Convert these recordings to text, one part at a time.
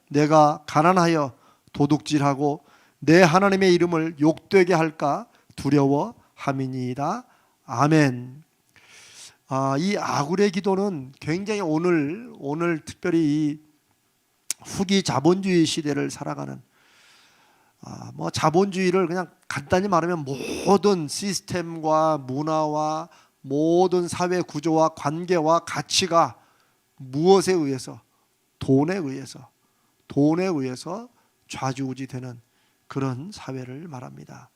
내가 가난하여 도둑질하고 내 하나님의 이름을 욕되게 할까 두려워함이니이다. 아멘. 이 아굴의 기도는 굉장히 오늘 특별히 이 후기 자본주의 시대를 살아가는 자본주의를 그냥 간단히 말하면 모든 시스템과 문화와 모든 사회 구조와 관계와 가치가 무엇에 의해서 돈에 의해서 좌지우지되는 그런 사회를 말합니다.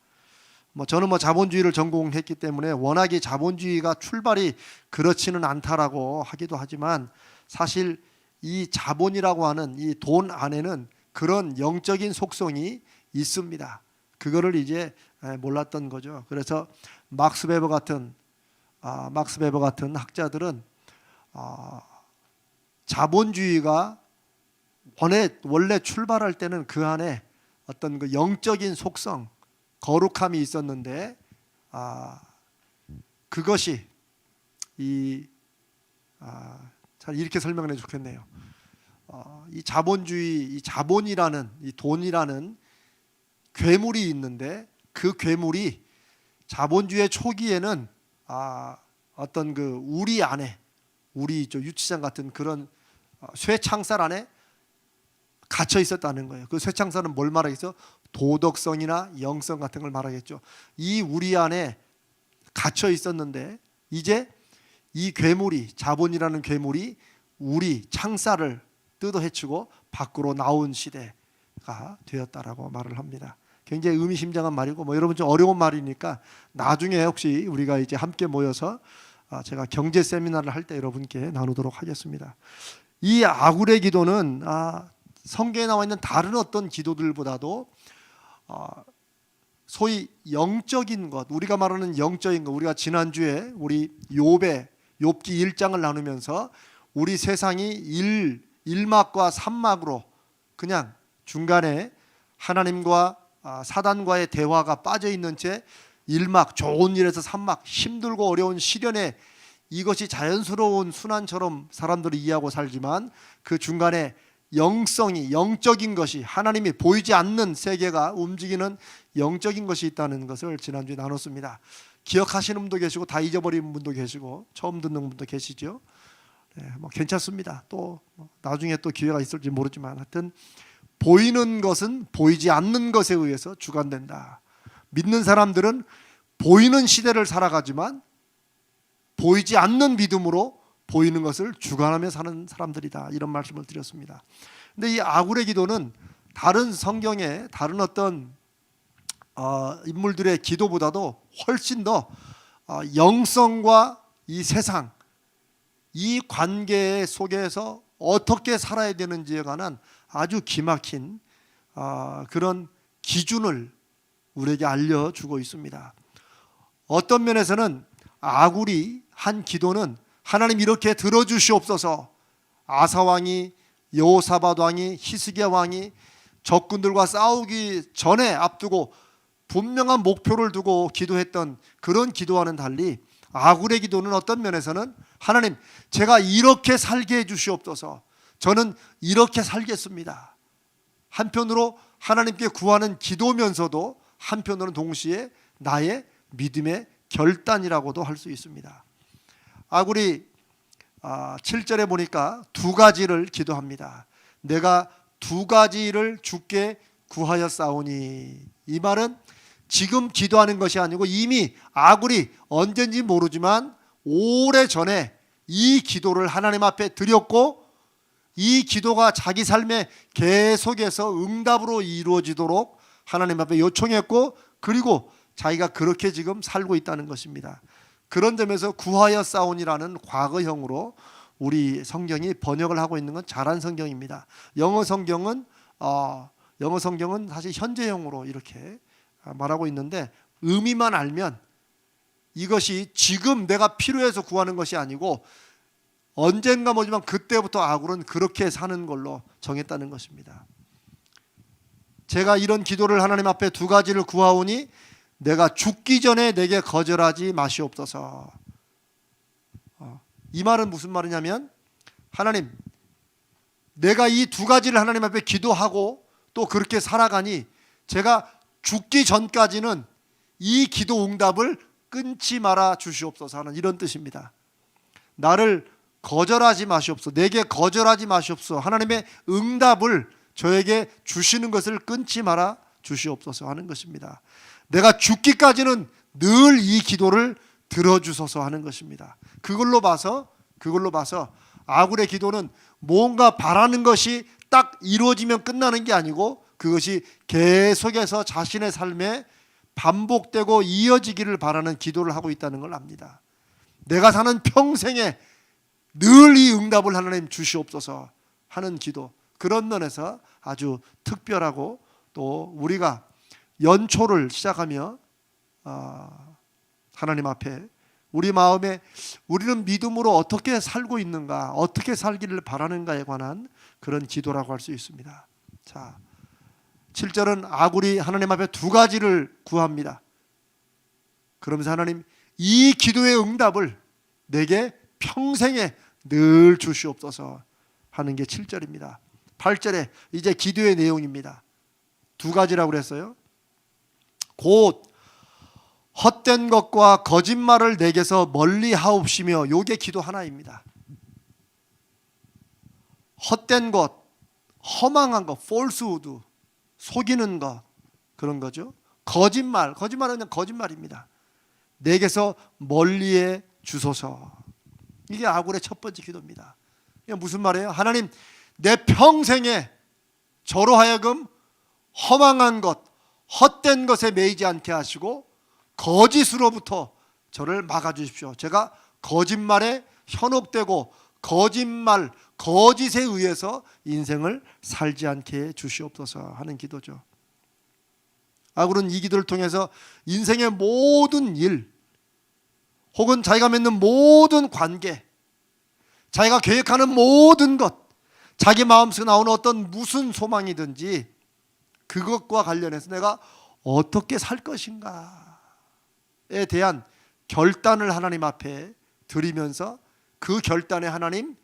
저는 자본주의를 전공했기 때문에 워낙에 자본주의가 출발이 그렇지는 않다라고 하기도 하지만 사실 이 자본이라고 하는 이 돈 안에는 그런 영적인 속성이 있습니다. 그거를 이제 몰랐던 거죠. 그래서 막스 베버 같은 학자들은 자본주의가 원래 출발할 때는 그 안에 어떤 그 영적인 속성, 거룩함이 있었는데 그것이 잘 이렇게 설명해 좋겠네요. 이 자본이라는 이 돈이라는 괴물이 있는데 그 괴물이 자본주의 초기에는 어떤 그 우리 안에 우리 유치장 같은 그런 쇠창살 안에 갇혀 있었다는 거예요. 그 쇠창살은 뭘 말하겠어? 도덕성이나 영성 같은 걸 말하겠죠. 이 우리 안에 갇혀 있었는데 이제 이 괴물이 자본이라는 괴물이 우리 창살을 뜯어헤치고 밖으로 나온 시대가 되었다라고 말을 합니다. 굉장히 의미심장한 말이고 여러분 좀 어려운 말이니까 나중에 혹시 우리가 이제 함께 모여서 제가 경제 세미나를 할 때 여러분께 나누도록 하겠습니다. 이 아굴의 기도는 성경에 나와 있는 다른 어떤 기도들보다도 소위 영적인 것, 우리가 말하는 영적인 것, 우리가 지난주에 우리 욥기 1장을 나누면서 우리 세상이 1막과 3막으로 그냥 중간에 하나님과 사단과의 대화가 빠져있는 채 1막, 좋은 일에서 3막, 힘들고 어려운 시련에 이것이 자연스러운 순환처럼 사람들이 이해하고 살지만 그 중간에 영적인 것이 하나님이 보이지 않는 세계가 움직이는 영적인 것이 있다는 것을 지난주에 나눴습니다. 기억하시는 분도 계시고 다 잊어버린 분도 계시고 처음 듣는 분도 계시죠. 괜찮습니다. 또 나중에 또 기회가 있을지 모르지만 하여튼 보이는 것은 보이지 않는 것에 의해서 주관된다. 믿는 사람들은 보이는 시대를 살아가지만 보이지 않는 믿음으로 보이는 것을 주관하며 사는 사람들이다. 이런 말씀을 드렸습니다. 근데 이 아굴의 기도는 다른 성경의 다른 어떤 인물들의 기도보다도 훨씬 더 영성과 이 세상, 이 관계 속에서 어떻게 살아야 되는지에 관한 아주 기막힌 그런 기준을 우리에게 알려주고 있습니다. 어떤 면에서는 아굴이 한 기도는 하나님 이렇게 들어주시옵소서, 아사왕이, 여호사밧 왕이, 히스기야 왕이 적군들과 싸우기 전에 앞두고 분명한 목표를 두고 기도했던 그런 기도와는 달리 아굴의 기도는 어떤 면에서는 하나님 제가 이렇게 살게 해주시옵소서, 저는 이렇게 살겠습니다. 한편으로 하나님께 구하는 기도면서도 한편으로는 동시에 나의 믿음의 결단이라고도 할 수 있습니다. 아굴이 7절에 보니까 두 가지를 기도합니다. 내가 두 가지를 주께 구하였사오니, 이 말은 지금 기도하는 것이 아니고 이미 아굴이 언젠지 모르지만 오래전에 이 기도를 하나님 앞에 드렸고 이 기도가 자기 삶에 계속해서 응답으로 이루어지도록 하나님 앞에 요청했고 그리고 자기가 그렇게 지금 살고 있다는 것입니다. 그런 점에서 구하였사오니라는 과거형으로 우리 성경이 번역을 하고 있는 건 잘한 성경입니다. 영어 성경은 사실 현재형으로 이렇게 말하고 있는데 의미만 알면 이것이 지금 내가 필요해서 구하는 것이 아니고 언젠가 뭐지만 그때부터 아굴은 그렇게 사는 걸로 정했다는 것입니다. 제가 이런 기도를 하나님 앞에 두 가지를 구하오니 내가 죽기 전에 내게 거절하지 마시옵소서. 이 말은 무슨 말이냐면 하나님 내가 이 두 가지를 하나님 앞에 기도하고 또 그렇게 살아가니 제가 죽기 전까지는 이 기도 응답을 끊지 말아 주시옵소서 하는 이런 뜻입니다. 나를 거절하지 마시옵소서. 내게 거절하지 마시옵소서. 하나님의 응답을 저에게 주시는 것을 끊지 말아 주시옵소서 하는 것입니다. 내가 죽기까지는 늘 이 기도를 들어주소서 하는 것입니다. 그걸로 봐서 아굴의 기도는 뭔가 바라는 것이 딱 이루어지면 끝나는 게 아니고 그것이 계속해서 자신의 삶에 반복되고 이어지기를 바라는 기도를 하고 있다는 걸 압니다. 내가 사는 평생에 늘 이 응답을 하나님 주시옵소서 하는 기도, 그런 면에서 아주 특별하고 또 우리가 연초를 시작하며 하나님 앞에 우리 마음에 우리는 믿음으로 어떻게 살고 있는가, 어떻게 살기를 바라는가에 관한 그런 기도라고 할 수 있습니다. 자, 7절은 아굴이 하나님 앞에 두 가지를 구합니다. 그러면서 하나님 이 기도의 응답을 내게 평생에 늘 주시옵소서 하는 게 7절입니다. 8절에 이제 기도의 내용입니다. 두 가지라고 그랬어요. 곧 헛된 것과 거짓말을 내게서 멀리 하옵시며, 요게 기도 하나입니다. 헛된 것, 허망한 것, falsehood, 속이는 것, 그런 거죠. 거짓말은 그냥 거짓말입니다. 내게서 멀리해 주소서. 이게 아굴의 첫 번째 기도입니다. 이게 무슨 말이에요? 하나님, 내 평생에 저로 하여금 허망한 것, 헛된 것에 매이지 않게 하시고 거짓으로부터 저를 막아주십시오. 제가 거짓말에 현혹되고 거짓에 의해서 인생을 살지 않게 해 주시옵소서 하는 기도죠. 아굴은 이 기도를 통해서 인생의 모든 일 혹은 자기가 맺는 모든 관계, 자기가 계획하는 모든 것, 자기 마음속에 나오는 어떤 무슨 소망이든지 그것과 관련해서 내가 어떻게 살 것인가에 대한 결단을 하나님 앞에 드리면서 그 결단에 하나님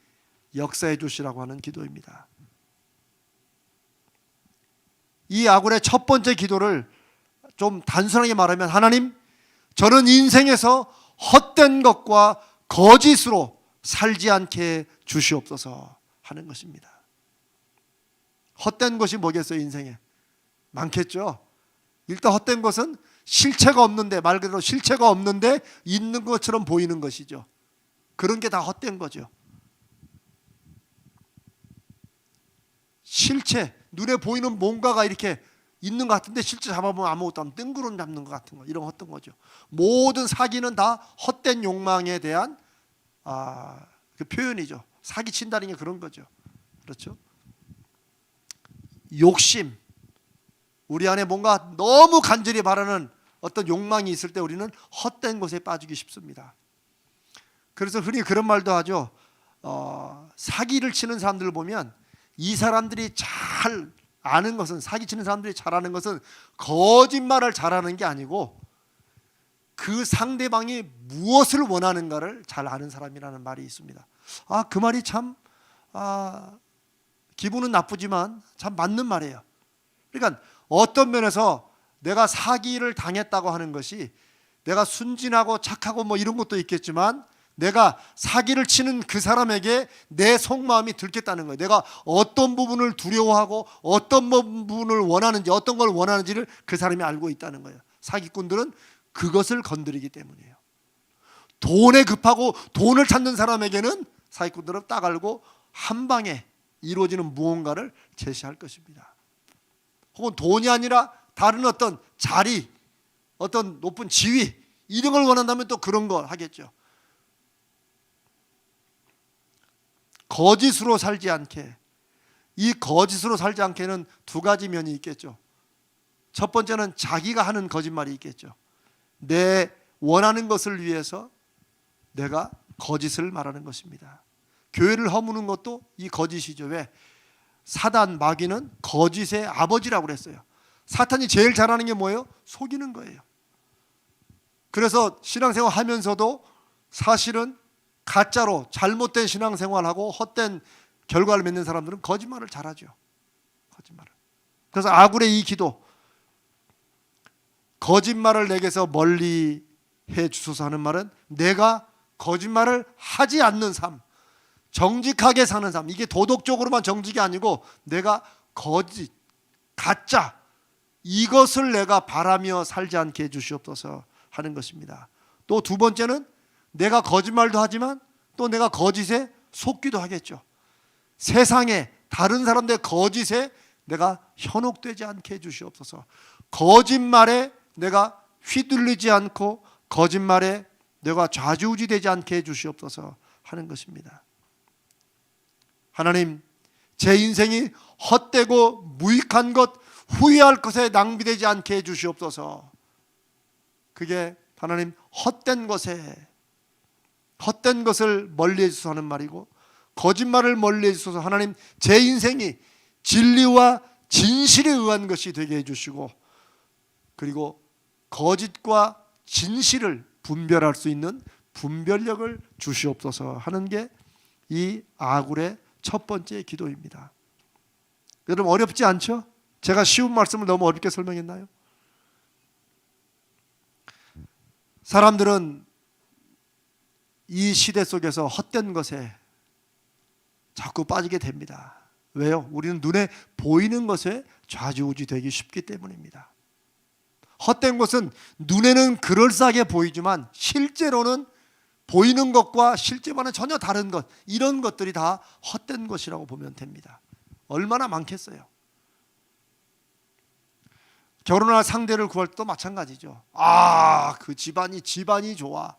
역사해 주시라고 하는 기도입니다. 이 아굴의 첫 번째 기도를 좀 단순하게 말하면, 하나님, 저는 인생에서 헛된 것과 거짓으로 살지 않게 주시옵소서 하는 것입니다. 헛된 것이 뭐겠어요? 인생에 많겠죠. 일단 헛된 것은 실체가 없는데, 말 그대로 실체가 없는데 있는 것처럼 보이는 것이죠. 그런 게 다 헛된 거죠. 실체, 눈에 보이는 뭔가가 이렇게 있는 것 같은데 실제 잡아보면 아무것도 없는 뜬구름 잡는 것 같은 거, 이런 헛된 거죠. 모든 사기는 다 헛된 욕망에 대한 그 표현이죠. 사기 친다는 게 그런 거죠. 그렇죠? 욕심, 우리 안에 뭔가 너무 간절히 바라는 어떤 욕망이 있을 때 우리는 헛된 것에 빠지기 쉽습니다. 그래서 흔히 그런 말도 하죠. 사기를 치는 사람들을 보면 이 사람들이 잘 아는 것은, 사기치는 사람들이 잘 아는 것은 거짓말을 잘하는 게 아니고 그 상대방이 무엇을 원하는가를 잘 아는 사람이라는 말이 있습니다. 그 말이 참 기분은 나쁘지만 참 맞는 말이에요. 그러니까 어떤 면에서 내가 사기를 당했다고 하는 것이 내가 순진하고 착하고 뭐 이런 것도 있겠지만 내가 사기를 치는 그 사람에게 내 속마음이 들켰다는 거예요. 내가 어떤 부분을 두려워하고 어떤 부분을 원하는지, 어떤 걸 원하는지를 그 사람이 알고 있다는 거예요. 사기꾼들은 그것을 건드리기 때문이에요. 돈에 급하고 돈을 찾는 사람에게는 사기꾼들은 딱 알고 한 방에 이루어지는 무언가를 제시할 것입니다. 혹은 돈이 아니라 다른 어떤 자리, 어떤 높은 지위, 이런 걸 원한다면 또 그런 걸 하겠죠. 거짓으로 살지 않게, 이 거짓으로 살지 않게는 두 가지 면이 있겠죠. 첫 번째는 자기가 하는 거짓말이 있겠죠. 내 원하는 것을 위해서 내가 거짓을 말하는 것입니다. 교회를 허무는 것도 이 거짓이죠. 왜? 사단, 마귀는 거짓의 아버지라고 그랬어요. 사탄이 제일 잘하는 게 뭐예요? 속이는 거예요. 그래서 신앙생활 하면서도 사실은 가짜로 잘못된 신앙생활하고 헛된 결과를 맺는 사람들은 거짓말을 잘하죠. 거짓말을. 그래서 아굴의 이 기도, 거짓말을 내게서 멀리 해 주소서 하는 말은 내가 거짓말을 하지 않는 삶, 정직하게 사는 삶, 이게 도덕적으로만 정직이 아니고 내가 거짓, 가짜, 이것을 내가 바라며 살지 않게 해주시옵소서 하는 것입니다. 또 두 번째는 내가 거짓말도 하지만 또 내가 거짓에 속기도 하겠죠. 세상에 다른 사람들의 거짓에 내가 현혹되지 않게 해주시옵소서. 거짓말에 내가 휘둘리지 않고 거짓말에 내가 좌지우지되지 않게 해주시옵소서 하는 것입니다. 하나님, 제 인생이 헛되고 무익한 것, 후회할 것에 낭비되지 않게 해주시옵소서. 그게 하나님 헛된 것을 멀리 해주소서 하는 말이고, 거짓말을 멀리 해주소서. 하나님, 제 인생이 진리와 진실에 의한 것이 되게 해주시고, 그리고 거짓과 진실을 분별할 수 있는 분별력을 주시옵소서 하는 게 이 아굴의 첫 번째 기도입니다. 여러분, 어렵지 않죠? 제가 쉬운 말씀을 너무 어렵게 설명했나요? 사람들은 이 시대 속에서 헛된 것에 자꾸 빠지게 됩니다. 왜요? 우리는 눈에 보이는 것에 좌지우지 되기 쉽기 때문입니다. 헛된 것은 눈에는 그럴싸하게 보이지만 실제로는 보이는 것과 실제와는 전혀 다른 것, 이런 것들이 다 헛된 것이라고 보면 됩니다. 얼마나 많겠어요. 결혼할 상대를 구할 때도 마찬가지죠. 그 집안이 좋아,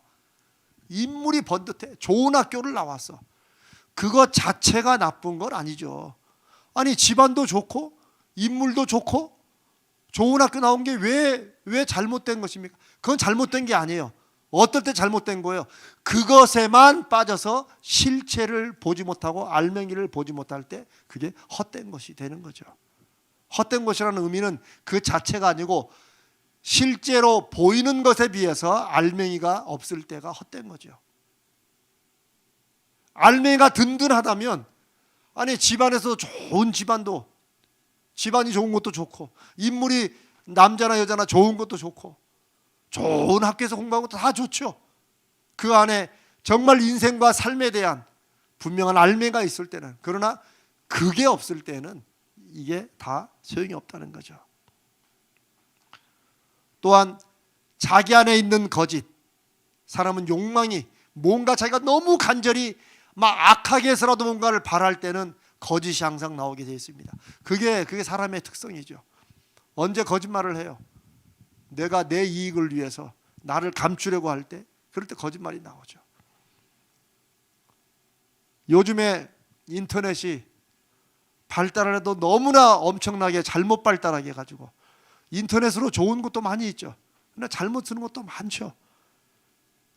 인물이 번듯해, 좋은 학교를 나왔어. 그것 자체가 나쁜 건 아니죠. 아니, 집안도 좋고 인물도 좋고 좋은 학교 나온 게 왜 잘못된 것입니까? 그건 잘못된 게 아니에요. 어떨 때 잘못된 거예요? 그것에만 빠져서 실체를 보지 못하고 알맹이를 보지 못할 때 그게 헛된 것이 되는 거죠. 헛된 것이라는 의미는 그 자체가 아니고 실제로 보이는 것에 비해서 알맹이가 없을 때가 헛된 거죠. 알맹이가 든든하다면, 아니, 집안에서 좋은 집안도, 집안이 좋은 것도 좋고, 인물이 남자나 여자나 좋은 것도 좋고, 좋은 학교에서 공부한 것도 다 좋죠. 그 안에 정말 인생과 삶에 대한 분명한 알맹이가 있을 때는, 그러나 그게 없을 때는 이게 다 소용이 없다는 거죠. 또한 자기 안에 있는 거짓, 사람은 욕망이 뭔가 자기가 너무 간절히 막 악하게 해서라도 뭔가를 바랄 때는 거짓이 항상 나오게 되어 있습니다. 그게 사람의 특성이죠. 언제 거짓말을 해요? 내가 내 이익을 위해서 나를 감추려고 할 때, 그럴 때 거짓말이 나오죠. 요즘에 인터넷이 발달을 해도 너무나 엄청나게 잘못 발달하게 해가지고 인터넷으로 좋은 것도 많이 있죠. 그러나 잘못 쓰는 것도 많죠.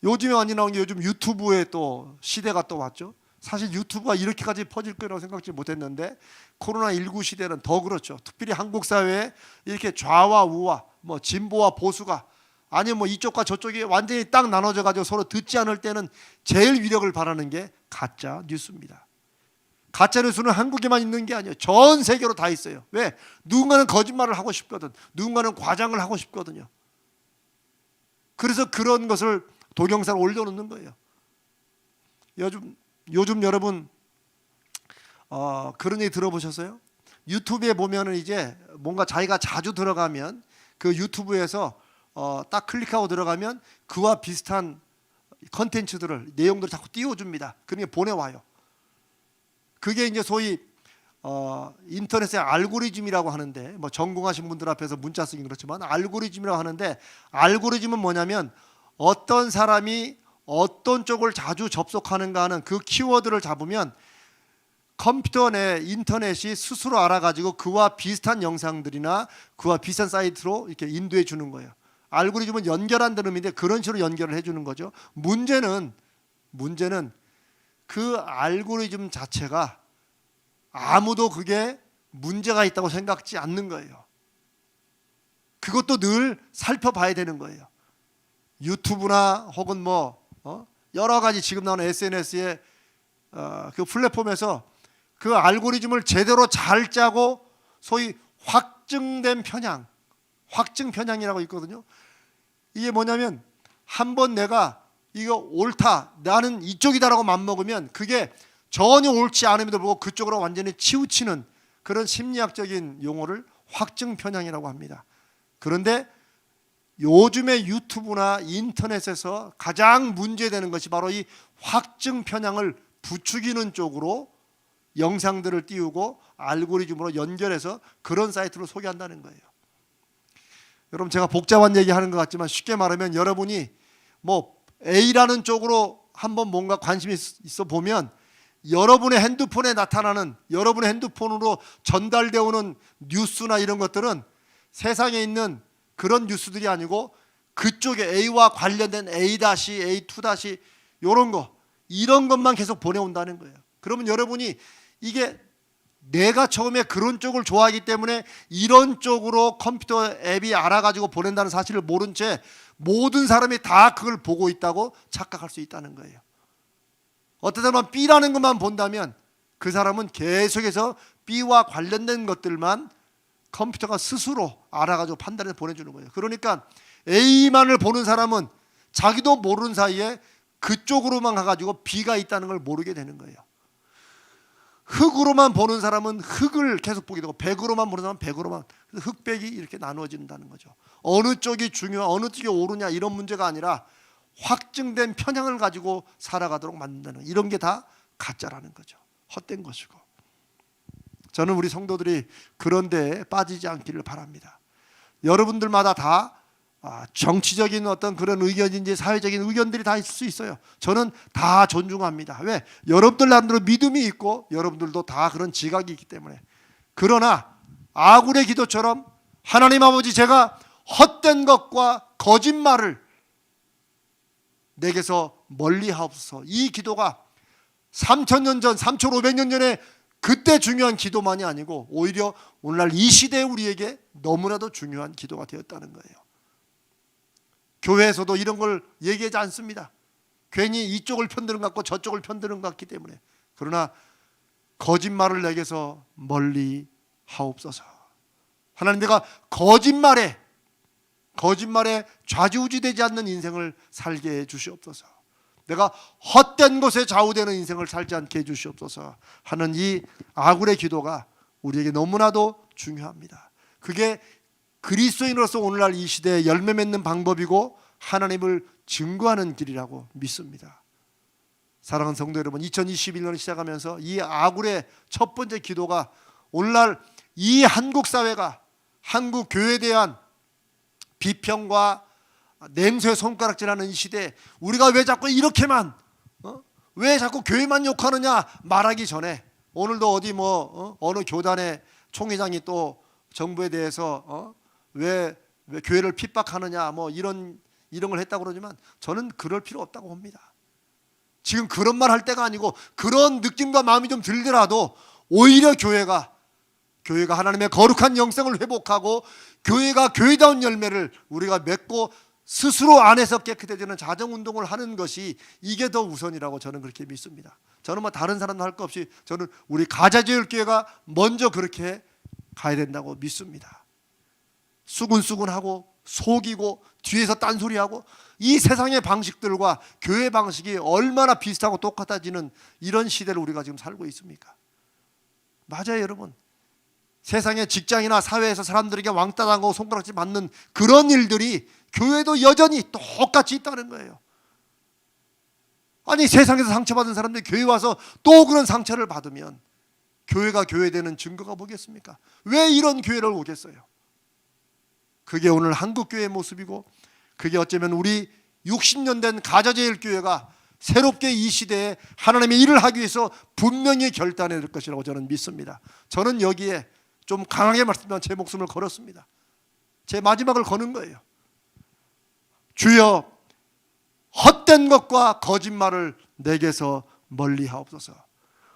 요즘에 많이 나온 게 요즘 유튜브에 또 시대가 또 왔죠. 사실 유튜브가 이렇게까지 퍼질 거라고 생각지 못했는데 코로나19 시대는 더 그렇죠. 특별히 한국 사회에 이렇게 좌와 우와, 뭐 진보와 보수가, 아니면 뭐 이쪽과 저쪽이 완전히 딱 나눠져 가지고 서로 듣지 않을 때는 제일 위력을 발하는 게 가짜 뉴스입니다. 가짜 뉴스는 한국에만 있는 게 아니에요. 전 세계로 다 있어요. 왜? 누군가는 거짓말을 하고 싶거든. 누군가는 과장을 하고 싶거든요. 그래서 그런 것을 동영상을 올려놓는 거예요. 요즘 여러분 그런 얘기 들어보셨어요? 유튜브에 보면은 이제 뭔가 자기가 자주 들어가면 그 유튜브에서 딱 클릭하고 들어가면 그와 비슷한 컨텐츠들을, 내용들을 자꾸 띄워줍니다. 그러니까 보내와요. 그게 이제 소위 인터넷의 알고리즘이라고 하는데, 뭐 전공하신 분들 앞에서 문자 쓰긴 그렇지만 알고리즘이라고 하는데, 알고리즘은 뭐냐면 어떤 사람이 어떤 쪽을 자주 접속하는가 하는 그 키워드를 잡으면 컴퓨터 내 인터넷이 스스로 알아가지고 그와 비슷한 영상들이나 그와 비슷한 사이트로 이렇게 인도해 주는 거예요. 알고리즘은 연결한다는 의미인데 그런 식으로 연결을 해주는 거죠. 문제는 그 알고리즘 자체가 아무도 그게 문제가 있다고 생각지 않는 거예요. 그것도 늘 살펴봐야 되는 거예요. 유튜브나 혹은 뭐 여러 가지 지금 나오는 SNS의 그 플랫폼에서 그 알고리즘을 제대로 잘 짜고 소위 확증된 편향, 확증 편향이라고 있거든요. 이게 뭐냐면 한번 내가 이거 옳다, 나는 이쪽이다라고 맘먹으면 그게 전혀 옳지 않음에도 불구하고 그쪽으로 완전히 치우치는 그런 심리학적인 용어를 확증 편향이라고 합니다. 그런데 요즘의 유튜브나 인터넷에서 가장 문제되는 것이 바로 이 확증 편향을 부추기는 쪽으로 영상들을 띄우고 알고리즘으로 연결해서 그런 사이트를 소개한다는 거예요. 여러분, 제가 복잡한 얘기하는 것 같지만 쉽게 말하면 여러분이 뭐 A라는 쪽으로 한번 뭔가 관심이 있어 보면 여러분의 핸드폰에 나타나는, 여러분의 핸드폰으로 전달되어 오는 뉴스나 이런 것들은 세상에 있는 그런 뉴스들이 아니고 그쪽에 A와 관련된 A-, A2- 이런 것만 계속 보내온다는 거예요. 그러면 여러분이 이게 내가 처음에 그런 쪽을 좋아하기 때문에 이런 쪽으로 컴퓨터 앱이 알아가지고 보낸다는 사실을 모른 채 모든 사람이 다 그걸 보고 있다고 착각할 수 있다는 거예요. 어떤 사람은 B라는 것만 본다면 그 사람은 계속해서 B와 관련된 것들만 컴퓨터가 스스로 알아가지고 판단해서 보내주는 거예요. 그러니까 A만을 보는 사람은 자기도 모르는 사이에 그쪽으로만 가가지고 B가 있다는 걸 모르게 되는 거예요. 흑으로만 보는 사람은 흑을 계속 보게 되고 백으로만 보는 사람은 백으로만, 흑백이 이렇게 나누어진다는 거죠. 어느 쪽이 중요한, 어느 쪽이 옳으냐 이런 문제가 아니라 확증된 편향을 가지고 살아가도록 만든다는, 이런 게 다 가짜라는 거죠. 헛된 것이고. 저는 우리 성도들이 그런 데에 빠지지 않기를 바랍니다. 여러분들마다 다 정치적인 어떤 그런 의견인지 사회적인 의견들이 다 있을 수 있어요. 저는 다 존중합니다. 왜? 여러분들 나름대로 믿음이 있고 여러분들도 다 그런 지각이 있기 때문에. 그러나 아굴의 기도처럼 하나님 아버지, 제가 헛된 것과 거짓말을 내게서 멀리 하옵소서. 이 기도가 3,000년 전, 3,500년 전에 그때 중요한 기도만이 아니고 오히려 오늘날 이 시대에 우리에게 너무나도 중요한 기도가 되었다는 거예요. 교회에서도 이런 걸 얘기하지 않습니다. 괜히 이쪽을 편드는 것 같고 저쪽을 편드는 것 같기 때문에. 그러나 거짓말을 내게서 멀리 하옵소서. 하나님, 내가 거짓말에 좌지우지되지 않는 인생을 살게 해 주시옵소서. 내가 헛된 것에 좌우되는 인생을 살지 않게 해 주시옵소서 하는 이 아굴의 기도가 우리에게 너무나도 중요합니다. 그게 그리스도인으로서 오늘날 이 시대에 열매 맺는 방법이고 하나님을 증거하는 길이라고 믿습니다. 사랑하는 성도 여러분, 2021년을 시작하면서 이 아굴의 첫 번째 기도가 오늘날 이 한국 사회가, 한국 교회에 대한 비평과 냉소의 손가락질하는 이 시대에 우리가 왜 자꾸 이렇게만, 왜 자꾸 교회만 욕하느냐 말하기 전에, 오늘도 어디 어느 교단의 총회장이 또 정부에 대해서 왜 교회를 핍박하느냐 이런 걸 했다고 그러지만 저는 그럴 필요 없다고 봅니다. 지금 그런 말 할 때가 아니고 그런 느낌과 마음이 좀 들더라도 오히려 교회가 하나님의 거룩한 영성을 회복하고 교회가 교회다운 열매를 우리가 맺고 스스로 안에서 깨끗해지는 자정운동을 하는 것이 이게 더 우선이라고 저는 그렇게 믿습니다. 저는 다른 사람도 할 것 없이 저는 우리 가자제일교회가 먼저 그렇게 가야 된다고 믿습니다. 수군수군하고 속이고 뒤에서 딴소리하고 이 세상의 방식들과 교회 방식이 얼마나 비슷하고 똑같아지는 이런 시대를 우리가 지금 살고 있습니까? 맞아요, 여러분. 세상의 직장이나 사회에서 사람들에게 왕따 당하고 손가락질 맞는 그런 일들이 교회도 여전히 똑같이 있다는 거예요. 아니, 세상에서 상처받은 사람들이 교회 와서 또 그런 상처를 받으면 교회가 교회되는 증거가 뭐겠습니까? 왜 이런 교회를 오겠어요? 그게 오늘 한국교회의 모습이고, 그게 어쩌면 우리 60년 된 가자제일교회가 새롭게 이 시대에 하나님의 일을 하기 위해서 분명히 결단해야 될 것이라고 저는 믿습니다. 저는 여기에 좀 강하게 말씀드리면 제 목숨을 걸었습니다. 제 마지막을 거는 거예요. 주여, 헛된 것과 거짓말을 내게서 멀리 하옵소서.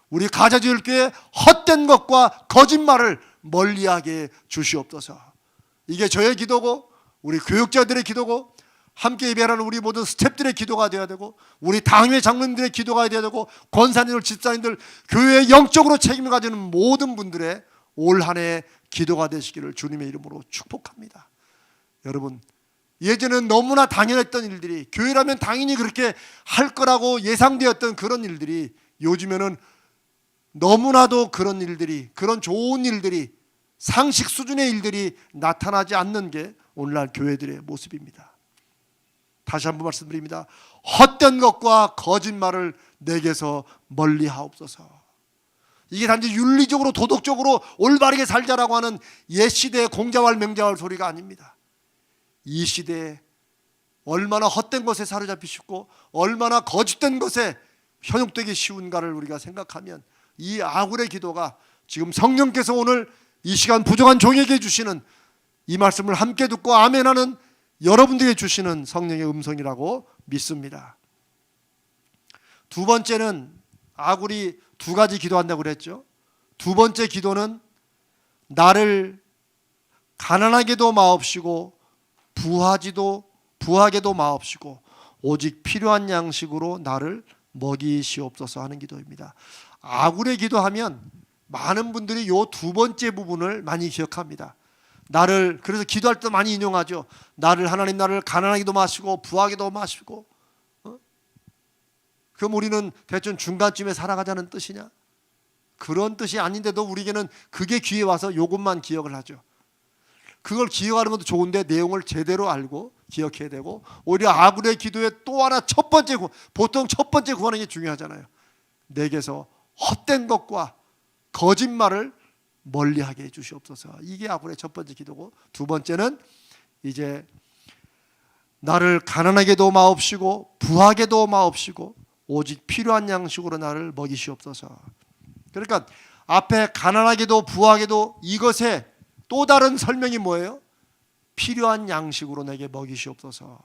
우리 가자제일교회 헛된 것과 거짓말을 멀리하게 주시옵소서. 이게 저의 기도고 우리 교육자들의 기도고 함께 예배하는 우리 모든 스태프들의 기도가 되어야 되고, 우리 당회 장로님들의 기도가 되어야 되고, 권사님들, 집사님들, 교회의 영적으로 책임을 가지는 모든 분들의 올 한 해의 기도가 되시기를 주님의 이름으로 축복합니다. 여러분, 예전에는 너무나 당연했던 일들이, 교회라면 당연히 그렇게 할 거라고 예상되었던 그런 일들이 요즘에는 너무나도 그런 일들이, 그런 좋은 일들이, 상식 수준의 일들이 나타나지 않는 게 오늘날 교회들의 모습입니다. 다시 한번 말씀드립니다. 헛된 것과 거짓말을 내게서 멀리 하옵소서. 이게 단지 윤리적으로 도덕적으로 올바르게 살자라고 하는 옛 시대의 공자왈 맹자왈 소리가 아닙니다. 이 시대에 얼마나 헛된 것에 사로잡히 쉽고 얼마나 거짓된 것에 현혹되기 쉬운가를 우리가 생각하면 이 아굴의 기도가 지금 성령께서 오늘 이 시간 부족한 종에게 주시는 이 말씀을 함께 듣고 아멘하는 여러분들에게 주시는 성령의 음성이라고 믿습니다. 두 번째는 아굴이 두 가지 기도한다고 그랬죠. 두 번째 기도는 나를 가난하게도 마옵시고 부하게도 마옵시고 오직 필요한 양식으로 나를 먹이시옵소서 하는 기도입니다. 아굴의 기도하면 많은 분들이 이 두 번째 부분을 많이 기억합니다. 나를, 그래서 기도할 때 많이 인용하죠. 하나님 나를 가난하게도 마시고 부하게도 마시고. 그럼 우리는 대충 중간쯤에 살아가자는 뜻이냐? 그런 뜻이 아닌데도 우리에게는 그게 귀에 와서 이것만 기억을 하죠. 그걸 기억하는 것도 좋은데 내용을 제대로 알고 기억해야 되고, 오히려 아굴의 기도의 또 하나 보통 첫 번째 구하는 게 중요하잖아요. 내게서 헛된 것과 거짓말을 멀리하게 해주시옵소서. 이게 아굴의 첫 번째 기도고, 두 번째는 이제 나를 가난하게도 마옵시고 부하게도 마옵시고 오직 필요한 양식으로 나를 먹이시옵소서. 그러니까 앞에 가난하게도 부하게도 이것의 또 다른 설명이 뭐예요? 필요한 양식으로 내게 먹이시옵소서.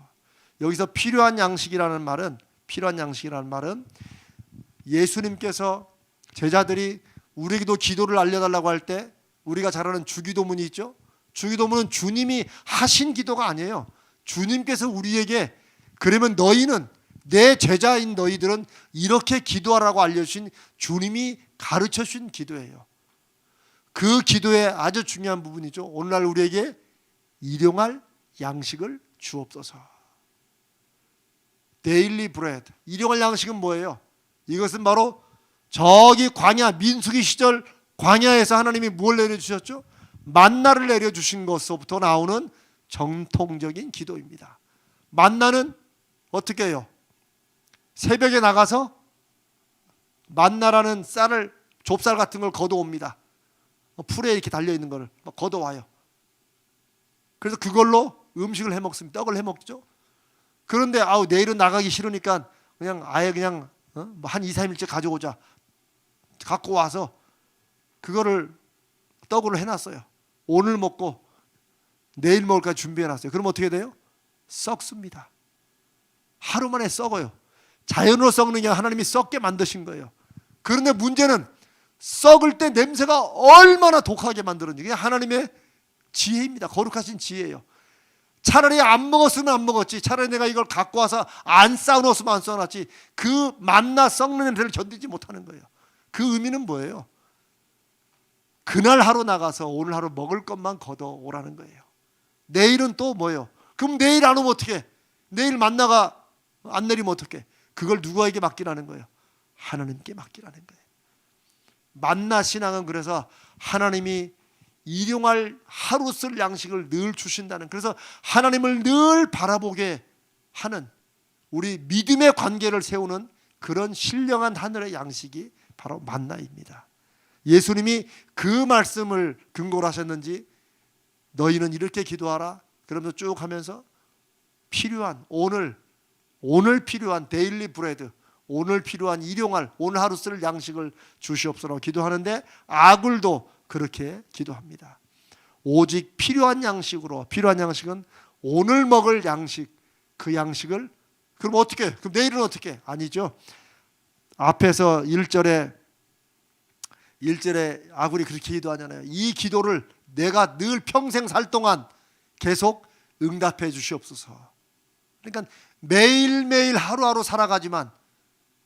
여기서 필요한 양식이라는 말은 예수님께서 제자들이 우리에게도 기도를 알려달라고 할 때 우리가 잘 아는 주기도문이 있죠. 주기도문은 주님이 하신 기도가 아니에요. 주님께서 우리에게, 그러면 너희는, 내 제자인 너희들은 이렇게 기도하라고 알려주신, 주님이 가르쳐주신 기도예요. 그 기도의 아주 중요한 부분이죠. 오늘날 우리에게 일용할 양식을 주옵소서. 데일리 브레드, 일용할 양식은 뭐예요? 이것은 바로 저기 광야, 민수기 시절 광야에서 하나님이 뭘 내려주셨죠? 만나를 내려주신 것부터 나오는 정통적인 기도입니다. 만나는 어떻게 해요? 새벽에 나가서 만나라는 쌀을, 좁쌀 같은 걸 걷어옵니다. 풀에 이렇게 달려있는 걸 걷어와요. 그래서 그걸로 음식을 해먹습니다. 떡을 해먹죠. 그런데 내일은 나가기 싫으니까 그냥 한 2, 3일째 가져오자. 갖고 와서 그거를 떡으로 해놨어요. 오늘 먹고 내일 먹을까 준비해놨어요. 그럼 어떻게 돼요? 썩습니다. 하루 만에 썩어요. 자연으로 썩는 게 하나님이 썩게 만드신 거예요. 그런데 문제는 썩을 때 냄새가 얼마나 독하게 만드는지, 그게 하나님의 지혜입니다. 거룩하신 지혜예요. 차라리 안 먹었으면 안 먹었지, 차라리 내가 이걸 갖고 와서 안 쌓아놓았으면 안 쌓아놨지, 그 만나 썩는 냄새를 견디지 못하는 거예요. 그 의미는 뭐예요? 그날 하루 나가서 오늘 하루 먹을 것만 걷어오라는 거예요. 내일은 또 뭐예요? 그럼 내일 안 오면 어떡해? 내일 만나가 안 내리면 어떡해? 그걸 누구에게 맡기라는 거예요? 하나님께 맡기라는 거예요. 만나 신앙은 그래서 하나님이 일용할 하루 쓸 양식을 늘 주신다는, 그래서 하나님을 늘 바라보게 하는, 우리 믿음의 관계를 세우는 그런 신령한 하늘의 양식이 바로 만나입니다. 예수님이 그 말씀을 근거로 하셨는지 너희는 이렇게 기도하라 그러면서 쭉 하면서 필요한, 오늘 필요한 데일리 브레드, 오늘 필요한 일용할, 오늘 하루 쓸 양식을 주시옵소서 기도하는데, 아굴도 그렇게 기도합니다. 오직 필요한 양식으로, 필요한 양식은 오늘 먹을 양식, 그 양식을, 그럼 어떻게? 그럼 내일은 어떻게? 아니죠. 앞에서 1절에 아굴이 그렇게 기도하잖아요. 이 기도를 내가 늘 평생 살 동안 계속 응답해 주시옵소서. 그러니까 매일매일 하루하루 살아가지만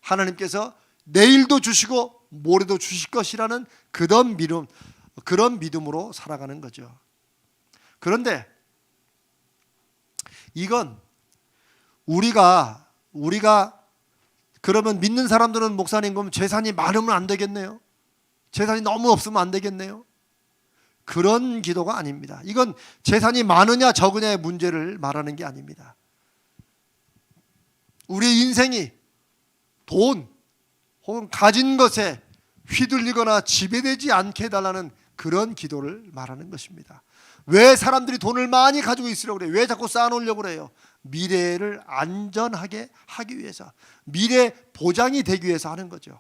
하나님께서 내일도 주시고 모레도 주실 것이라는 그런 믿음으로 살아가는 거죠. 그런데 이건 우리가 그러면 믿는 사람들은 목사님 그럼 재산이 많으면 안 되겠네요. 재산이 너무 없으면 안 되겠네요. 그런 기도가 아닙니다. 이건 재산이 많으냐 적으냐의 문제를 말하는 게 아닙니다. 우리의 인생이 돈 혹은 가진 것에 휘둘리거나 지배되지 않게 해달라는 그런 기도를 말하는 것입니다. 왜 사람들이 돈을 많이 가지고 있으려고 그래요? 왜 자꾸 쌓아놓으려고 그래요? 미래를 안전하게 하기 위해서, 미래 보장이 되기 위해서 하는 거죠.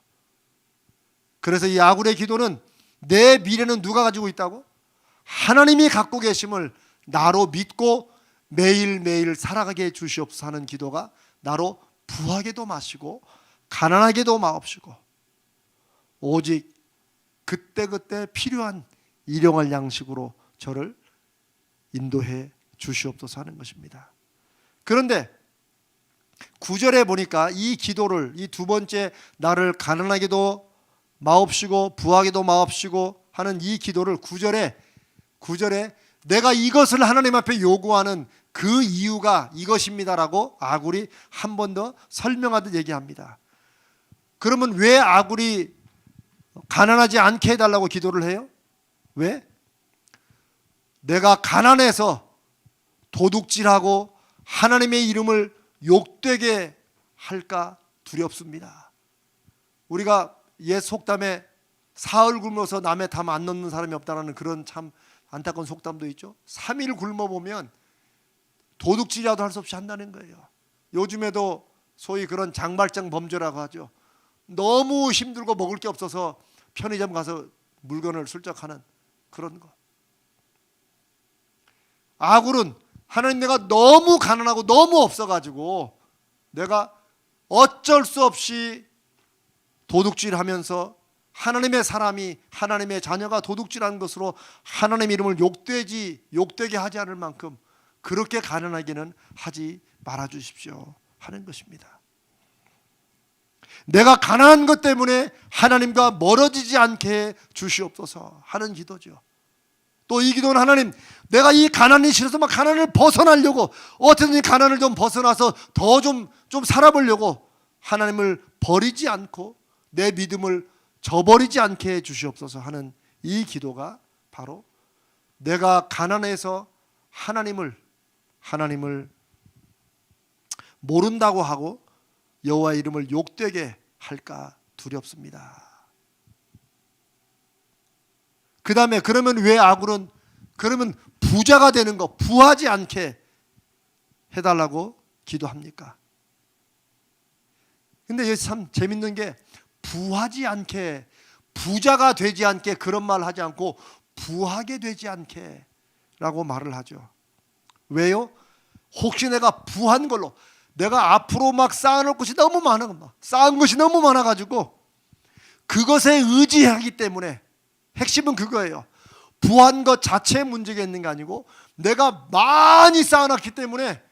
그래서 이 아굴의 기도는 내 미래는 누가 가지고 있다고? 하나님이 갖고 계심을 나로 믿고 매일매일 살아가게 해주시옵소서 하는 기도가 나로 부하게도 마시고 가난하게도 마옵시고 오직 그때그때 필요한 일용할 양식으로 저를 인도해 주시옵소서 하는 것입니다. 그런데 9절에 보니까 이 기도를, 이 두 번째 나를 가난하게도 마옵시고 부하게도 마옵시고 하는 이 기도를 9절에 내가 이것을 하나님 앞에 요구하는 그 이유가 이것입니다라고 아굴이 한 번 더 설명하듯 얘기합니다. 그러면 왜 아굴이 가난하지 않게 해달라고 기도를 해요? 왜? 내가 가난해서 도둑질하고 하나님의 이름을 욕되게 할까 두렵습니다. 우리가 옛 속담에 사흘 굶어서 남의 담 안 넣는 사람이 없다는 그런 참 안타까운 속담도 있죠. 3일 굶어보면 도둑질이라도 할 수 없이 한다는 거예요. 요즘에도 소위 그런 장발장 범죄라고 하죠. 너무 힘들고 먹을 게 없어서 편의점 가서 물건을 슬쩍하는 그런 거. 아굴은 하나님 내가 너무 가난하고 너무 없어가지고 내가 어쩔 수 없이 도둑질하면서 하나님의 사람이, 하나님의 자녀가 도둑질하는 것으로 하나님 이름을 욕되게 하지 않을 만큼 그렇게 가난하게는 하지 말아 주십시오 하는 것입니다. 내가 가난한 것 때문에 하나님과 멀어지지 않게 주시옵소서 하는 기도죠. 또 이 기도는 하나님 내가 이 가난이 싫어서 막 가난을 벗어나려고 어떻게든 가난을 좀 벗어나서 더 좀 살아보려고 하나님을 버리지 않고 내 믿음을 저버리지 않게 해주시옵소서 하는 이 기도가 바로 내가 가난해서 하나님을 모른다고 하고 여호와의 이름을 욕되게 할까 두렵습니다. 그 다음에 그러면 왜 아굴은 그러면 부자가 되는 거, 부하지 않게 해달라고 기도합니까? 근데 여기 참 재밌는 게 부하지 않게, 부자가 되지 않게 그런 말을 하지 않고 부하게 되지 않게 라고 말을 하죠. 왜요? 혹시 내가 부한 걸로 내가 앞으로 막 쌓아놓을 것이 너무 쌓은 것이 너무 많아가지고 그것에 의지하기 때문에 핵심은 그거예요. 부한 것 자체에 문제가 있는 게 아니고 내가 많이 쌓아놨기 때문에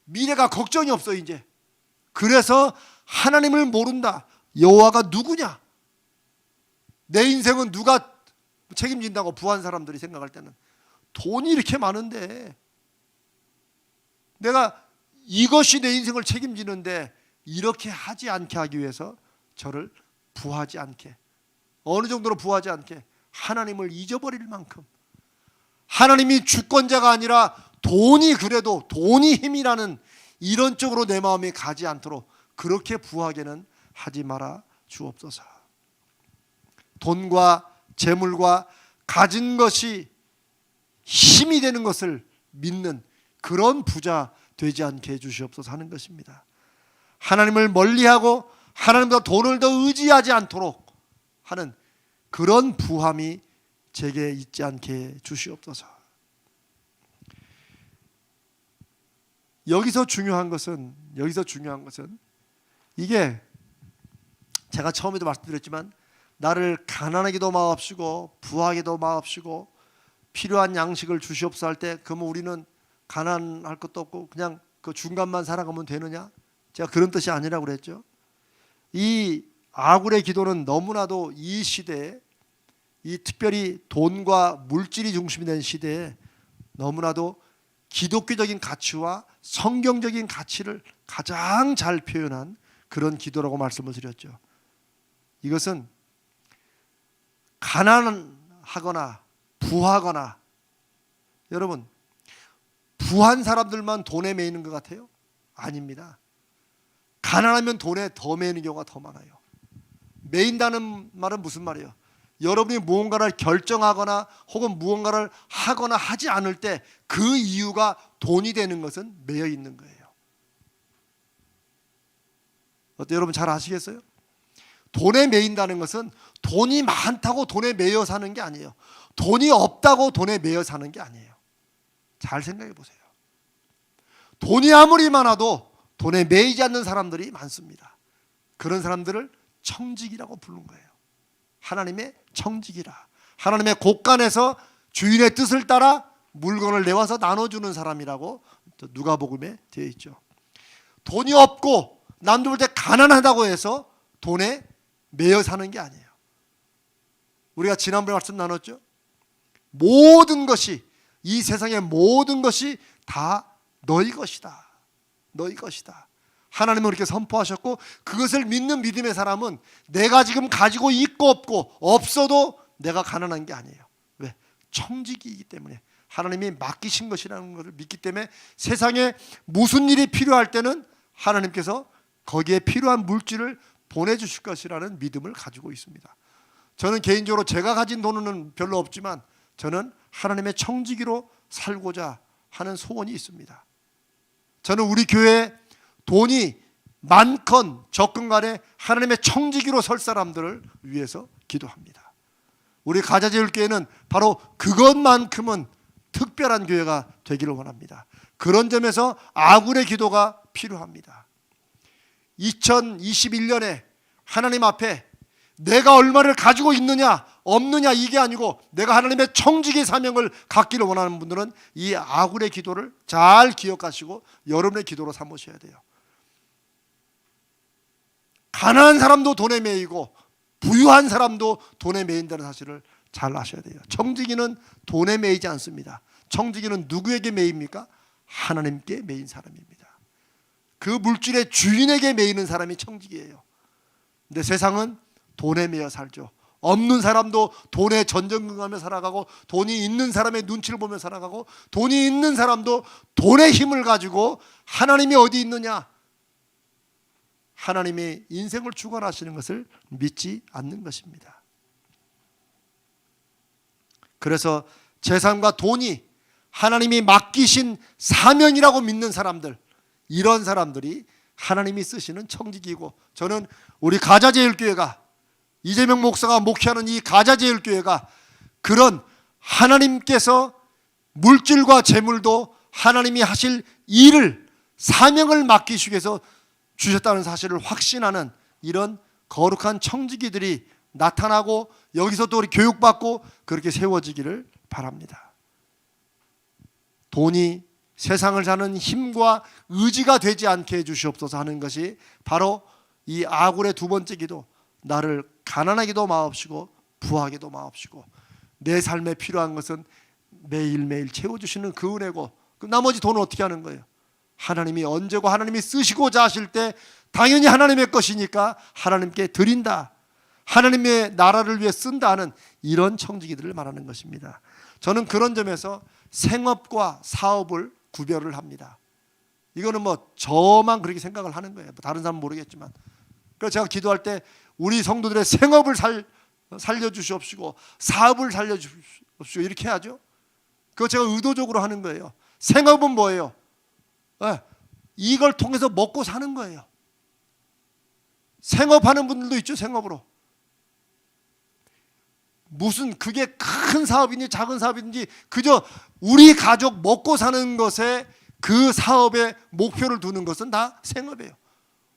미래가 걱정이 없어 이제. 그래서 하나님을 모른다. 여호와가 누구냐? 내 인생은 누가 책임진다고 부한 사람들이 생각할 때는 돈이 이렇게 많은데 내가 이것이 내 인생을 책임지는데 이렇게 하지 않게 하기 위해서 저를 부하지 않게, 어느 정도로 부하지 않게 하나님을 잊어버릴 만큼, 하나님이 주권자가 아니라 돈이 그래도 돈이 힘이라는 이런 쪽으로 내 마음이 가지 않도록 그렇게 부하게는 하지 말아 주옵소서. 돈과 재물과 가진 것이 힘이 되는 것을 믿는 그런 부자 되지 않게 해주시옵소서 하는 것입니다. 하나님을 멀리하고 하나님보다 돈을 더 의지하지 않도록 하는 그런 부함이 제게 있지 않게 주시옵소서. 여기서 중요한 것은 이게 제가 처음에도 말씀드렸지만 나를 가난하게도 마옵시고 부하게도 마옵시고 필요한 양식을 주시옵소서 할 때 그러면 우리는 가난할 것도 없고 그냥 그 중간만 살아가면 되느냐? 제가 그런 뜻이 아니라고 그랬죠. 이 아굴의 기도는 너무나도 이 시대에, 이 특별히 돈과 물질이 중심이 된 시대에 너무나도 기독교적인 가치와 성경적인 가치를 가장 잘 표현한 그런 기도라고 말씀을 드렸죠. 이것은 가난하거나 부하거나, 여러분 부한 사람들만 돈에 매이는 것 같아요? 아닙니다. 가난하면 돈에 더 매이는 경우가 더 많아요. 매인다는 말은 무슨 말이에요? 여러분이 무언가를 결정하거나 혹은 무언가를 하거나 하지 않을 때 그 이유가 돈이 되는 것은 매여 있는 거예요. 어때, 여러분 잘 아시겠어요? 돈에 매인다는 것은 돈이 많다고 돈에 매여 사는 게 아니에요. 돈이 없다고 돈에 매여 사는 게 아니에요. 잘 생각해 보세요. 돈이 아무리 많아도 돈에 매이지 않는 사람들이 많습니다. 그런 사람들을 청직이라고 부른 거예요. 하나님의 청직이라. 하나님의 곳간에서 주인의 뜻을 따라 물건을 내와서 나눠주는 사람이라고 누가복음에 되어 있죠. 돈이 없고 남들 볼 때 가난하다고 해서 돈에 매여 사는 게 아니에요. 우리가 지난번에 말씀 나눴죠. 모든 것이, 이 세상의 모든 것이 다 너희 것이다. 너희 것이다. 하나님은 그렇게 선포하셨고, 그것을 믿는 믿음의 사람은 내가 지금 가지고 있고 없고 없어도 내가 가난한 게 아니에요. 왜? 청지기이기 때문에, 하나님이 맡기신 것이라는 것을 믿기 때문에 세상에 무슨 일이 필요할 때는 하나님께서 거기에 필요한 물질을 보내주실 것이라는 믿음을 가지고 있습니다. 저는 개인적으로 제가 가진 돈은 별로 없지만 저는 하나님의 청지기로 살고자 하는 소원이 있습니다. 저는 우리 교회에 돈이 많건 적건 간에 하나님의 청지기로 설 사람들을 위해서 기도합니다. 우리 가자제일교회는 바로 그것만큼은 특별한 교회가 되기를 원합니다. 그런 점에서 아굴의 기도가 필요합니다. 2021년에 하나님 앞에 내가 얼마를 가지고 있느냐 없느냐 이게 아니고 내가 하나님의 청지기 사명을 갖기를 원하는 분들은 이 아굴의 기도를 잘 기억하시고 여러분의 기도로 삼으셔야 돼요. 가난한 사람도 돈에 매이고 부유한 사람도 돈에 매인다는 사실을 잘 아셔야 돼요. 청지기는 돈에 매이지 않습니다. 청지기는 누구에게 매입니까? 하나님께 매인 사람입니다. 그 물질의 주인에게 매이는 사람이 청지기예요. 근데 세상은 돈에 매여 살죠. 없는 사람도 돈에 전전긍긍하며 살아가고, 돈이 있는 사람의 눈치를 보며 살아가고, 돈이 있는 사람도 돈의 힘을 가지고 하나님이 어디 있느냐, 하나님의 인생을 주관하시는 것을 믿지 않는 것입니다. 그래서 재산과 돈이 하나님이 맡기신 사명이라고 믿는 사람들, 이런 사람들이 하나님이 쓰시는 청지기이고, 저는 우리 가자제일교회가, 이재명 목사가 목회하는 이 가자제일교회가 그런 하나님께서 물질과 재물도 하나님이 하실 일을, 사명을 맡기시기 위해서 주셨다는 사실을 확신하는 이런 거룩한 청지기들이 나타나고 여기서 또 우리 교육받고 그렇게 세워지기를 바랍니다. 돈이 세상을 사는 힘과 의지가 되지 않게 해주시옵소서 하는 것이 바로 이 아굴의 두 번째 기도, 나를 가난하게도 마옵시고 부하게도 마옵시고 내 삶에 필요한 것은 매일매일 채워주시는 그 은혜고, 그럼 나머지 돈은 어떻게 하는 거예요? 하나님이 언제고 하나님이 쓰시고자 하실 때 당연히 하나님의 것이니까 하나님께 드린다, 하나님의 나라를 위해 쓴다 하는 이런 청지기들을 말하는 것입니다. 저는 그런 점에서 생업과 사업을 구별을 합니다. 이거는 뭐 저만 그렇게 생각을 하는 거예요. 다른 사람은 모르겠지만. 그래서 제가 기도할 때 우리 성도들의 생업을 살려주시옵시고 사업을 살려주시옵시고 이렇게 하죠. 그거 제가 의도적으로 하는 거예요. 생업은 뭐예요? 이걸 통해서 먹고 사는 거예요. 생업하는 분들도 있죠. 생업으로. 무슨 그게 큰 사업이니 작은 사업인지 그저 우리 가족 먹고 사는 것에 그 사업의 목표를 두는 것은 다 생업이에요.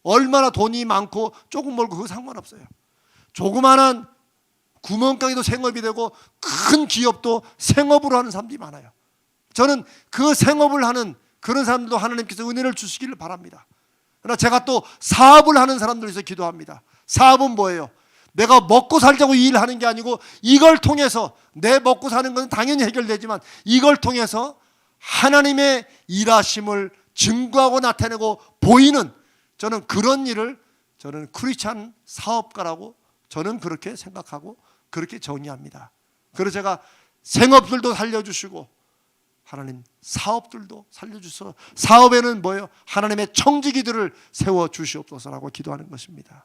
얼마나 돈이 많고 조금 멀고 그거 상관없어요. 조그마한 구멍가게도 생업이 되고 큰 기업도 생업으로 하는 사람들이 많아요. 저는 그 생업을 하는 그런 사람들도 하나님께서 은혜를 주시기를 바랍니다. 그러나 제가 또 사업을 하는 사람들 위해서 기도합니다. 사업은 뭐예요? 내가 먹고 살자고 일하는 게 아니고 이걸 통해서 내 먹고 사는 것은 당연히 해결되지만 이걸 통해서 하나님의 일하심을 증거하고 나타내고 보이는, 저는 그런 일을 저는 크리스찬 사업가라고 저는 그렇게 생각하고 그렇게 정의합니다. 그래서 제가 생업들도 살려주시고 하나님 사업들도 살려주셔서 사업에는 뭐예요? 하나님의 청지기들을 세워주시옵소서라고 기도하는 것입니다.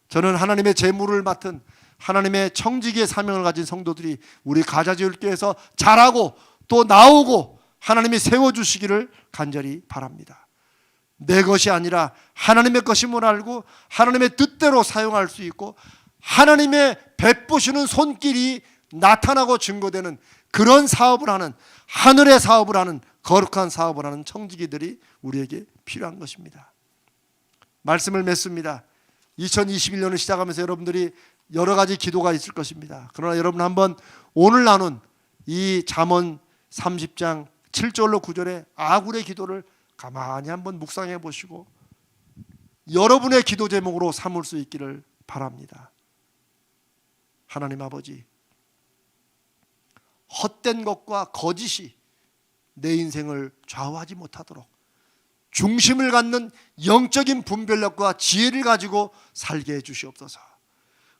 저는 하나님의 재물을 맡은 하나님의 청지기의 사명을 가진 성도들이 우리 가자지울교회에서 자라고 또 나오고 하나님이 세워주시기를 간절히 바랍니다. 내 것이 아니라 하나님의 것임을 알고 하나님의 뜻대로 사용할 수 있고 하나님의 베푸시는 손길이 나타나고 증거되는 그런 사업을 하는, 하늘의 사업을 하는, 거룩한 사업을 하는 청지기들이 우리에게 필요한 것입니다. 말씀을 맺습니다. 2021년을 시작하면서 여러분들이 여러 가지 기도가 있을 것입니다. 그러나 여러분 한번 오늘 나눈 이 잠언 30장 7절로 9절의 아굴의 기도를 가만히 한번 묵상해 보시고 여러분의 기도 제목으로 삼을 수 있기를 바랍니다. 하나님 아버지, 헛된 것과 거짓이 내 인생을 좌우하지 못하도록 중심을 갖는 영적인 분별력과 지혜를 가지고 살게 해주시옵소서.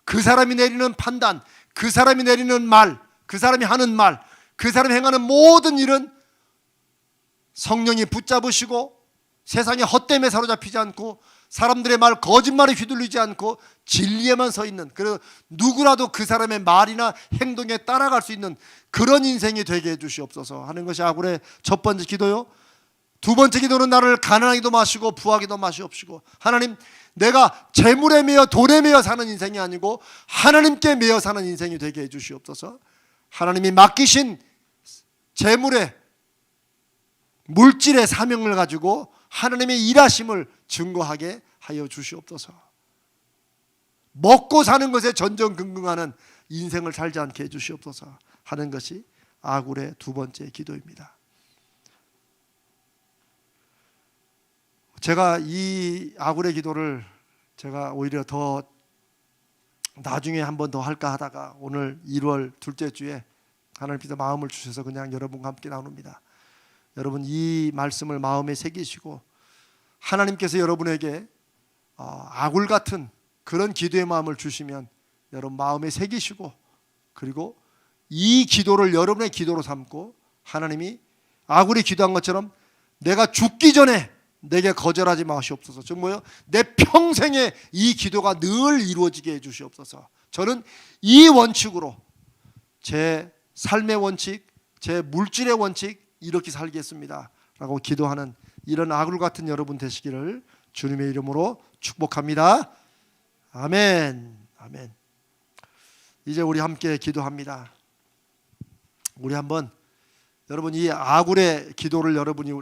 그 사람이 내리는 판단, 그 사람이 내리는 말, 그 사람이 하는 말, 그 사람이 행하는 모든 일은 성령이 붙잡으시고 세상의 헛됨에 사로잡히지 않고 사람들의 말 거짓말에 휘둘리지 않고 진리에만 서 있는, 그리고 누구라도 그 사람의 말이나 행동에 따라갈 수 있는 그런 인생이 되게 해주시옵소서 하는 것이 아굴의 첫 번째 기도요. 두 번째 기도는 나를 가난하기도 마시고 부하기도 마시옵시고, 하나님 내가 재물에 매여 돈에 매여 사는 인생이 아니고 하나님께 매여 사는 인생이 되게 해주시옵소서. 하나님이 맡기신 재물에 물질의 사명을 가지고 하나님의 일하심을 증거하게 하여 주시옵소서. 먹고 사는 것에 전전긍긍하는 인생을 살지 않게 해주시옵소서 하는 것이 아굴의 두 번째 기도입니다. 제가 이 아굴의 기도를 제가 오히려 더 나중에 한 번 더 할까 하다가 오늘 1월 둘째 주에 하나님께서 마음을 주셔서 그냥 여러분과 함께 나눕니다. 여러분 이 말씀을 마음에 새기시고 하나님께서 여러분에게 아굴 같은 그런 기도의 마음을 주시면 여러분 마음에 새기시고, 그리고 이 기도를 여러분의 기도로 삼고 하나님이 아굴이 기도한 것처럼 내가 죽기 전에 내게 거절하지 마시옵소서. 즉 뭐요? 내 평생에 이 기도가 늘 이루어지게 해주시옵소서. 저는 이 원칙으로 제 삶의 원칙, 제 물질의 원칙 이렇게 살겠습니다 라고 기도하는 이런 아굴 같은 여러분 되시기를 주님의 이름으로 축복합니다. 아멘. 아멘. 이제 우리 함께 기도합니다. 우리 한번 여러분 이 아굴의 기도를 여러분이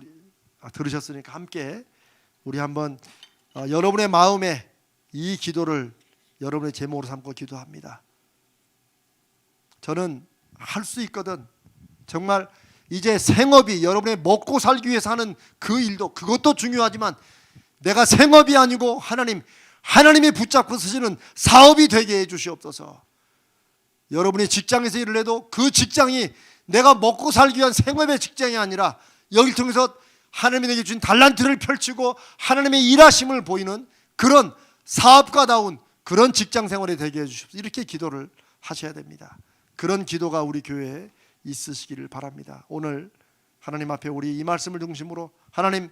들으셨으니까 함께 우리 한번 여러분의 마음에 이 기도를 여러분의 제목으로 삼고 기도합니다. 저는 할 수 있거든. 정말 이제 생업이 여러분의 먹고 살기 위해서 하는 그 일도 그것도 중요하지만 내가 생업이 아니고 하나님이 붙잡고 쓰시는 사업이 되게 해주시옵소서. 여러분이 직장에서 일을 해도 그 직장이 내가 먹고 살기 위한 생업의 직장이 아니라 여기를 통해서 하나님이 내게 주신 달란트를 펼치고 하나님의 일하심을 보이는 그런 사업가다운 그런 직장 생활이 되게 해주십시오. 이렇게 기도를 하셔야 됩니다. 그런 기도가 우리 교회에 있으시기를 바랍니다. 오늘 하나님 앞에 우리 이 말씀을 중심으로 하나님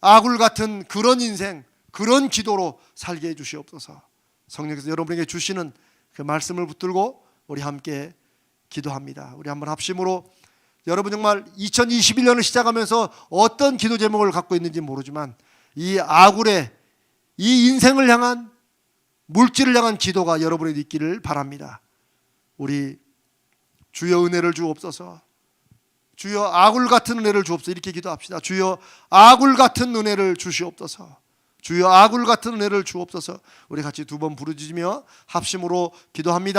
아굴 같은 그런 인생, 그런 기도로 살게 해주시옵소서. 성령께서 여러분에게 주시는 그 말씀을 붙들고 우리 함께 기도합니다. 우리 한번 합심으로 여러분 정말 2021년을 시작하면서 어떤 기도 제목을 갖고 있는지 모르지만 이 아굴의 이 인생을 향한 물질을 향한 기도가 여러분에게 있기를 바랍니다. 우리 주여 은혜를 주옵소서. 주여 아굴 같은 은혜를 주옵소서. 이렇게 기도합시다. 주여 아굴 같은 은혜를 주시옵소서. 주여 아굴 같은 은혜를 주옵소서. 우리 같이 두 번 부르짖으며 합심으로 기도합니다.